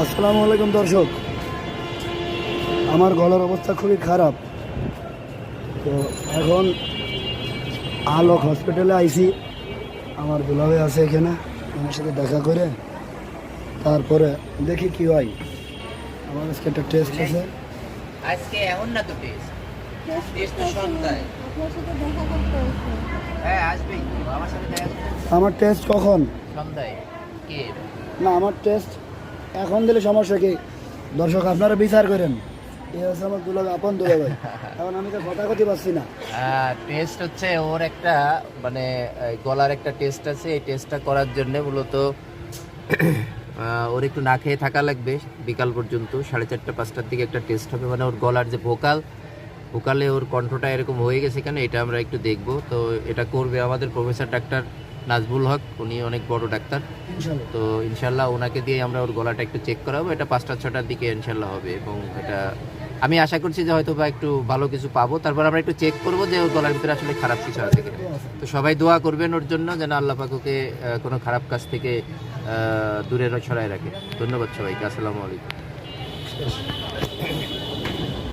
আসসালামু আলাইকুম দর্শক, আমার গলার অবস্থা খুবই খারাপ। তো এখন আলোক হসপিটালে আইছি। আমার দুলাভাই আছে এখানে, আমার সাথে দেখা করে তারপরে দেখি কি হয়। আমার আজকে একটা টেস্ট আছে। আজকে এখন না তো টেস্ট তো সন্ধ্যায়। আপনার সাথে দেখা করতে আসছে। হ্যাঁ আসবেই তো, আমার সাথে দেখা করতে আমার টেস্ট কখন? সন্ধ্যায়। কে? না, আমার টেস্ট এখন দিলে সমস্যা কি? দর্শক আপনারা বিচার করেন। এই হচ্ছে আমার দুলাভাই, আপন দুলাভাই। এখন আমি তো কথা কথি পাচ্ছি না। টেস্ট হচ্ছে ওর একটা মানে গলার একটা টেস্ট আছে। এই টেস্টটা করার জন্য মূলত ওর একটু না খেয়ে থাকা লাগবে বিকাল পর্যন্ত। 4:30-5টার দিকে একটা টেস্ট হবে, মানে ওর গলার যে ভোকালে ওর কণ্ঠটা এরকম হয়ে গেছে কেন, এটা আমরা একটু দেখব। তো এটা করবে আমাদের প্রফেসর ডাক্তার নাজবুল হক, উনি অনেক বড় ডাক্তার। ইনশাআল্লাহ। তো ইনশাল্লাহ ওনাকে দিয়ে আমরা ওর গলাটা একটু চেক করাবো। এটা 5টা-6টার দিকে ইনশাল্লাহ হবে, এবং এটা আমি আশা করছি যে হয়তো বা একটু ভালো কিছু পাবো। তারপর আমরা একটু চেক করবো যে ওর গলার ভিতরে আসলে খারাপ কিছু আছে কিনা। তো সবাই দোয়া করবেন ওর জন্য, যেন আল্লাহ পাক ওকে কোনো খারাপ কাজ থেকে দূরে সরায় রাখে। ধন্যবাদ সবাইকে। আসসালামু আলাইকুম।